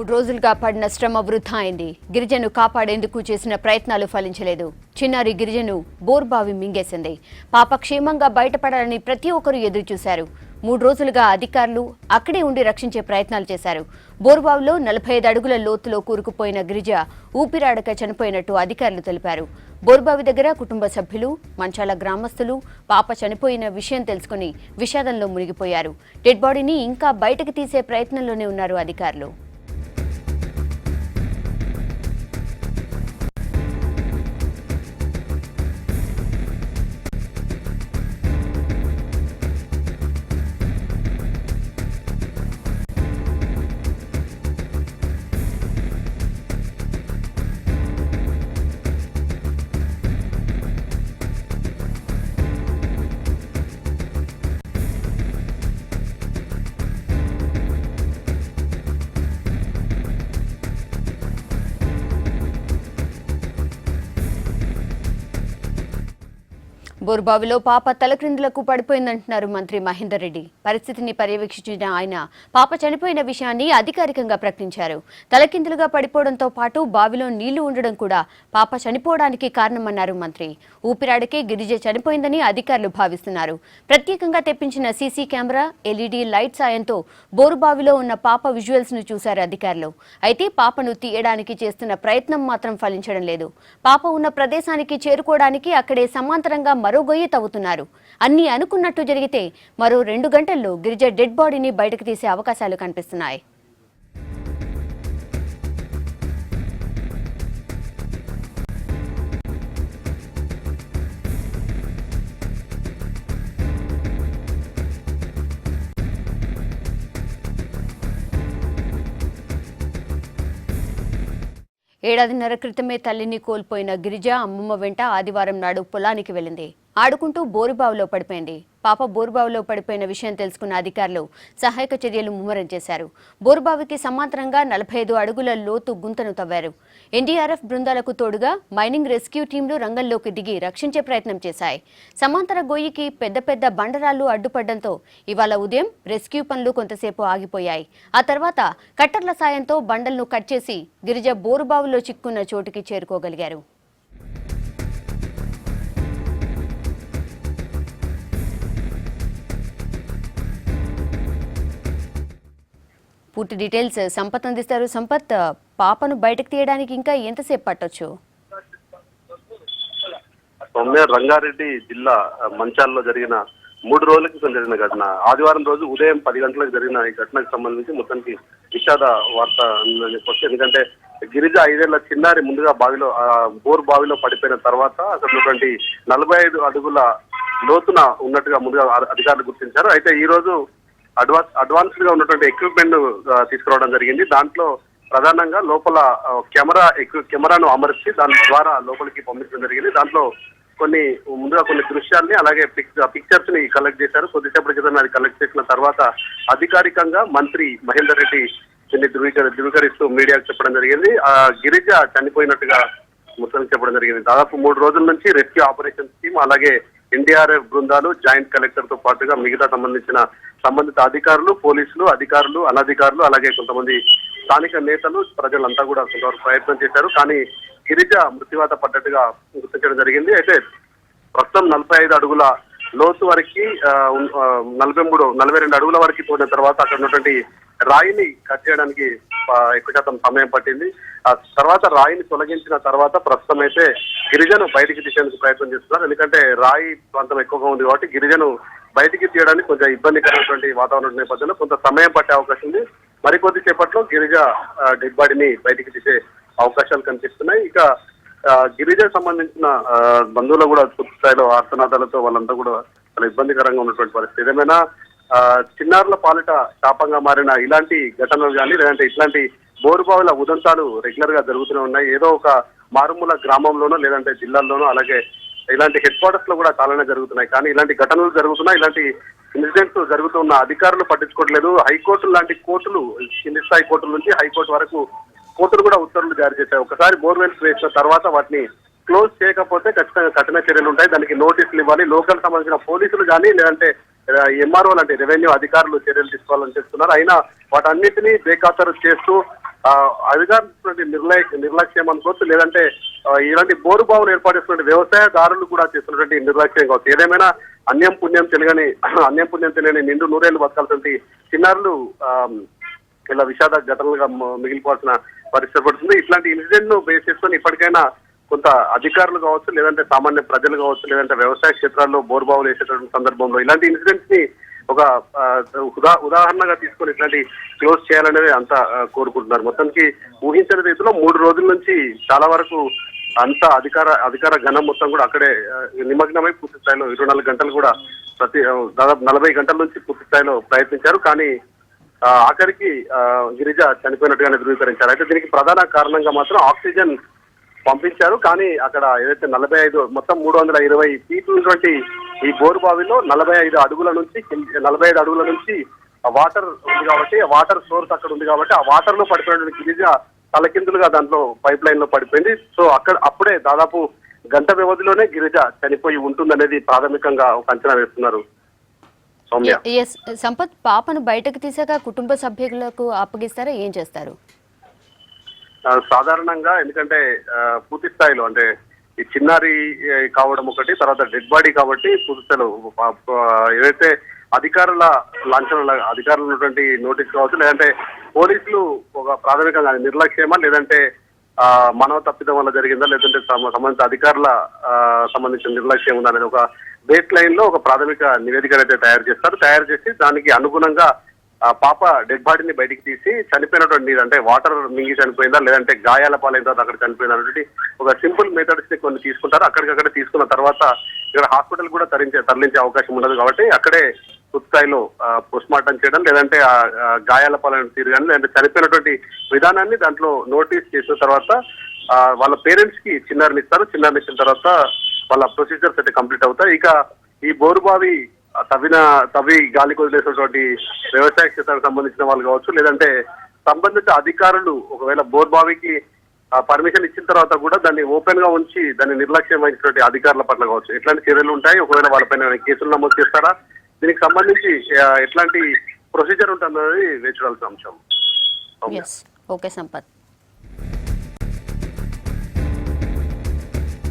3 రోజులుగా పడిన శ్రమ వృధా అయింది. గిరిజను కాపాడేందుకు చేసిన ప్రయత్నాలు ఫలించలేదు. చిన్నారి గిరిజను బోర్బావి మింగేసింది. పాప క్షేమంగా బయటపడాలని ప్రతి ఒక్కరూ ఎదురు చూశారు. 3 రోజులుగా అధికారులు అక్కడే ఉండి రక్షించే ప్రయత్నాలు చేశారు. బోర్బావిలో 45 అడుగుల లోతులో కూరుకుపోయిన గిరిజ ఊపిరాడక చనిపోయినట్టు అధికారులు తెలిపారు. బోర్బావి దగ్గర కుటుంబ సభ్యులు, మంచాల గ్రామస్తులు పాప చనిపోయిన విషయం తెలుసుకుని విషాదంలో మునిగిపోయారు. డెడ్ బాడీని ఇంకా బయటకు తీసే ప్రయత్నంలోనే ఉన్నారు అధికారులు. బోర్బావిలో పాప తలక్రిందులకు పడిపోయిందంటున్నారు మంత్రి మహేందర్ రెడ్డి. పరిస్థితిని పర్యవేక్షించిన ఆయన పాప చనిపోయిన విషయాన్ని అధికారికంగా ప్రకటించారు. తలకిందులుగా పడిపోవడంతో పాటు బావిలో నీళ్లు ఉండడం కూడా పాప చనిపోవడానికి కారణమన్నారు మంత్రి. ఊపిరాడకే గిరిజ చనిపోయిందని అధికారులు భావిస్తున్నారు. ప్రత్యేకంగా తెప్పించిన సీసీ కెమెరా, ఎల్ఈడీ లైట్ సాయంతో బోరుబావిలో ఉన్న పాప విజువల్స్ ను చూశారు అధికారులు. అయితే పాపను తీయడానికి చేస్తున్న ప్రయత్నం మాత్రం ఫలించడం లేదు. పాప ఉన్న ప్రదేశానికి చేరుకోవడానికి అక్కడే సమాంతరంగా మరో గొయ్యి తవ్వుతున్నారు. అన్ని అనుకున్నట్టు జరిగితే మరో 2 గంటల్లో గిరిజ డెడ్ బాడీని బయటకు తీసే అవకాశాలు కనిపిస్తున్నాయి. ఏడాదిన్నర క్రితమే తల్లిని కోల్పోయిన గిరిజ అమ్మమ్మ వెంట ఆదివారం నాడు పొలానికి వెళ్లింది. ఆడుకుంటూ బోరుబావిలో పడిపోయింది. పాప బోరుబావిలో పడిపోయిన విషయం తెలుసుకున్న అధికారులు సహాయక చర్యలు ముమ్మరం చేశారు. బోరుబావికి సమాంతరంగా 45 అడుగుల లోతు గుంతను తవ్వారు. ఎన్డీఆర్ఎఫ్ బృందాలకు తోడుగా మైనింగ్ రెస్క్యూ టీంలు రంగంలోకి దిగి రక్షించే ప్రయత్నం చేశాయి. సమాంతర గొయ్యికి పెద్ద పెద్ద బండరాళ్లు అడ్డుపడడంతో ఇవాళ ఉదయం రెస్క్యూ పనులు కొంతసేపు ఆగిపోయాయి. ఆ తర్వాత కట్టర్ల సాయంతో బండలను కట్ చేసి గిరిజ బోరుబావిలో చిక్కున్న చోటుకి చేరుకోగలిగారు. పూర్తి డీటెయిల్స్ సంపత్ అందిస్తారు. సంపత్, పాపను బయటకు తీయడానికి ఇంకా ఎంతసేపు పట్టొచ్చు? రంగారెడ్డి జిల్లా మంచాల్లో జరిగిన 3 రోజుల క్రితం జరిగిన ఘటన. ఆదివారం రోజు ఉదయం 10 గంటలకు జరిగిన ఈ ఘటనకు సంబంధించి మొత్తానికి విషాద వార్త చెప్పొచ్చు. ఎందుకంటే గిరిజ 5 ఏళ్ల చిన్నారి ముందుగా బోర్ బావిలో పడిపోయిన తర్వాత అక్కడ 45 అడుగుల లోతున ఉన్నట్టుగా ముందుగా అధికారులు గుర్తించారు. అయితే ఈ రోజు అడ్వాన్స్డ్ గా ఉన్నటువంటి ఎక్విప్మెంట్ తీసుకురావడం జరిగింది. దాంట్లో ప్రధానంగా లోపల కెమెరాను అమర్చి దాని ద్వారా లోపలికి పంపించడం జరిగింది. దాంట్లో ముందుగా కొన్ని దృశ్యాల్ని అలాగే పిక్చర్స్ ని కలెక్ట్ చేశారు. కొద్దిసేపటి క్రితం అది కలెక్ట్ చేసిన తర్వాత అధికారికంగా మంత్రి మహేందర్ రెడ్డి దీన్ని ధృవీకరిస్తూ మీడియాకు చెప్పడం జరిగింది. గిరిజ చనిపోయినట్టుగా మొత్తం చెప్పడం జరిగింది. దాదాపు 3 రోజుల నుంచి రెస్క్యూ ఆపరేషన్స్ టీమ్ అలాగే ఎన్డీఆర్ఎఫ్ బృందాలు, జాయింట్ కలెక్టర్ తో పాటుగా మిగతా సంబంధిత అధికారులు, పోలీసులు, అధికారులు, అనధికారులు అలాగే కొంతమంది స్థానిక నేతలు, ప్రజలంతా కూడా కొంతవరకు ప్రయత్నం చేశారు. కానీ గిరిజ మృత్యువాత పడ్డట్టుగా గుర్తించడం జరిగింది. అయితే ప్రస్తుతం 45 అడుగుల లోతు వరకు 42 అడుగుల వరకు పోయిన తర్వాత అక్కడ ఉన్నటువంటి రాయిని కట్ చేయడానికి ఎక్కువ శాతం సమయం పట్టింది. ఆ తర్వాత రాయిని తొలగించిన తర్వాత ప్రస్తుతం అయితే గిరిజను బయటికి తీసేందుకు ప్రయత్నం చేస్తున్నారు. ఎందుకంటే రాయి ప్రాంతం ఎక్కువగా ఉంది కాబట్టి గిరిజను బయటికి తీయడానికి కొంచెం ఇబ్బందికరమైనటువంటి వాతావరణం నేపథ్యంలో కొంత సమయం పట్టే అవకాశం ఉంది. మరికొద్ది సేపట్లో గిరిజ డెడ్ బాడీని బయటికి తీసే అవకాశాలు కనిపిస్తున్నాయి. ఇక గిరిజ సంబంధించిన బంధువులు కూడా పూర్తి స్థాయిలో ఆర్తనాదాలతో వాళ్ళంతా కూడా చాలా ఇబ్బందికరంగా ఉన్నటువంటి పరిస్థితి. ఏదేమైనా చిన్నారుల పాలిట శాపంగా మారిన ఇలాంటి ఘటనలు కానీ లేదంటే ఇట్లాంటి బోరుబావుల ఉదంతాలు రెగ్యులర్ గా జరుగుతూనే ఉన్నాయి. ఏదో ఒక మారుమూల గ్రామంలోనో లేదంటే జిల్లాల్లోనో అలాగే ఇలాంటి హెడ్ క్వార్టర్స్ లో కూడా చాలానే జరుగుతున్నాయి. కానీ ఇలాంటి ఘటనలు జరుగుతున్నాయి, ఇలాంటి ఇన్సిడెంట్స్ జరుగుతున్న అధికారులు పట్టించుకోవట్లేదు. హైకోర్టు లాంటి కోర్టులు, కింది స్థాయి కోర్టుల నుంచి హైకోర్టు వరకు కోర్టులు కూడా ఉత్తర్వులు జారీ చేశాయి. ఒకసారి బోర్వెల్స్ వేసిన తర్వాత వాటిని క్లోజ్ చేయకపోతే ఖచ్చితంగా కఠిన చర్యలు ఉంటాయి. దానికి నోటీసులు ఇవ్వాలి. లోకల్ సంబంధించిన పోలీసులు కానీ లేదంటే ఎంఆర్ఓ లాంటి రెవెన్యూ అధికారులు చర్యలు తీసుకోవాలని చెప్తున్నారు. అయినా వాటన్నిటినీ బేఖాతరు చేస్తూ అధికారులు నిర్లక్ష్యం అనుకోవచ్చు, లేదంటే ఇలాంటి బోరు బావులు ఏర్పాటు చేస్తున్న వ్యవసాయదారులు కూడా చేస్తున్నటువంటి నిర్లక్ష్యం కావచ్చు. ఏదేమైనా అన్యం పుణ్యం తెలియని నిండు నూరేళ్లు బతకాల్సిన చిన్నారులు ఇలా విషాద ఘటనలుగా మిగిలిపోవాల్సిన పరిస్థితి పడుతుంది. ఇట్లాంటి ఇన్సిడెంట్ ను బేస్ చేసుకొని ఇప్పటికైనా కొంత అధికారులు కావచ్చు, లేదంటే సామాన్య ప్రజలు కావచ్చు, లేదంటే వ్యవసాయ క్షేత్రాల్లో బోర్బావులు వేసేటువంటి సందర్భంలో ఇలాంటి ఇన్సిడెంట్స్ ని ఒక ఉదాహరణగా తీసుకొని ఇట్లాంటి క్లోజ్ చేయాలనేది అంతా కోరుకుంటున్నారు. మొత్తానికి ఊహించిన రీతిలో 3 రోజుల నుంచి చాలా వరకు అంతా అధికార గణం మొత్తం కూడా అక్కడే నిమగ్నమై పూర్తి స్థాయిలో 24 గంటలు కూడా దాదాపు 40 గంటల నుంచి పూర్తి స్థాయిలో ప్రయత్నించారు. కానీ ఆఖరికి గిరిజ చనిపోయినట్టుగానే ధృవీకరించారు. అయితే దీనికి ప్రధాన కారణంగా మాత్రం ఆక్సిజన్ పంపించారు. కానీ అక్కడ ఏదైతే 45 మొత్తం 320 ఫీట్లు ఉన్నటువంటి ఈ బోరు బావిలో 45 అడుగుల నుంచి వాటర్ ఉంది కాబట్టి, వాటర్ సోర్స్ అక్కడ ఉంది కాబట్టి ఆ వాటర్ లో పడిపోయినటువంటి గిరిజ తలకిందులుగా దాంట్లో పైప్ లైన్ లో పడిపోయింది. సో అప్పుడే దాదాపు గంట వ్యవధిలోనే గిరిజ చనిపోయి ఉంటుందనేది ప్రాథమికంగా ఒక అంచనా వేస్తున్నారు. సౌమ్య, సంపత్, పాపను బయటకు తీసాక కుటుంబ సభ్యులకు అప్పగిస్తారా, ఏం చేస్తారు? సాధారణంగా ఎందుకంటే పూర్తి స్థాయిలో అంటే ఈ చిన్నారి కావడం ఒకటి, తర్వాత డెడ్ బాడీ కాబట్టి పూర్తి స్థాయిలో ఏదైతే అధికారుల లాంఛనాల అధికారులు ఉన్నటువంటి నోటీస్ కావచ్చు, లేదంటే పోలీసులు ఒక ప్రాథమికంగా నిర్లక్ష్యమా, లేదంటే మానవ తప్పిదం వల్ల జరిగిందా, లేదంటే సంబంధిత అధికారుల సంబంధించిన నిర్లక్ష్యం ఉందా అనేది ఒక బేస్ లైన్ లో ఒక ప్రాథమిక నివేదిక అయితే తయారు చేసి దానికి అనుగుణంగా పాప డెడ్ బాడీని బయటికి తీసి చనిపోయినటువంటి అంటే వాటర్ మింగి చనిపోయిందా, లేదంటే గాయాల పాలైన తర్వాత అక్కడ చనిపోయిందా అనేది ఒక సింపుల్ మెథడ్స్ ని కొన్ని తీసుకుంటారు. అక్కడికక్కడే తీసుకున్న తర్వాత ఇక్కడ హాస్పిటల్ కూడా తరలించే అవకాశం ఉండదు కాబట్టి అక్కడే పూర్తి స్థాయిలో పోస్ట్ మార్టం చేయడం, లేదంటే గాయాల పాలైన తీరు కానీ, లేదంటే చనిపోయినటువంటి విధానాన్ని దాంట్లో నోటీస్ చేసిన తర్వాత వాళ్ళ పేరెంట్స్ కి చిన్నారిని ఇచ్చిన తర్వాత వాళ్ళ ప్రొసీజర్స్ అయితే కంప్లీట్ అవుతాయి. ఇక ఈ బోరుబావి తవ్వి గాలి వదిలేసినటువంటి వ్యవసాయ క్షేత్రానికి సంబంధించిన వాళ్ళు కావచ్చు, లేదంటే సంబంధిత అధికారులు ఒకవేళ బోర్బావికి పర్మిషన్ ఇచ్చిన తర్వాత కూడా దాన్ని ఓపెన్ గా ఉంచి దాన్ని నిర్లక్ష్యం వహించినటువంటి అధికారుల పట్ల కావచ్చు ఎట్లాంటి చర్యలు ఉంటాయి, ఒకవేళ వాళ్ళపైన కేసులు నమోదు చేస్తారా, దీనికి సంబంధించి ఎట్లాంటి ప్రొసీజర్ ఉంటుందనేది వేచి చూడాల్సిన అంశం. ఓకే సంపత్.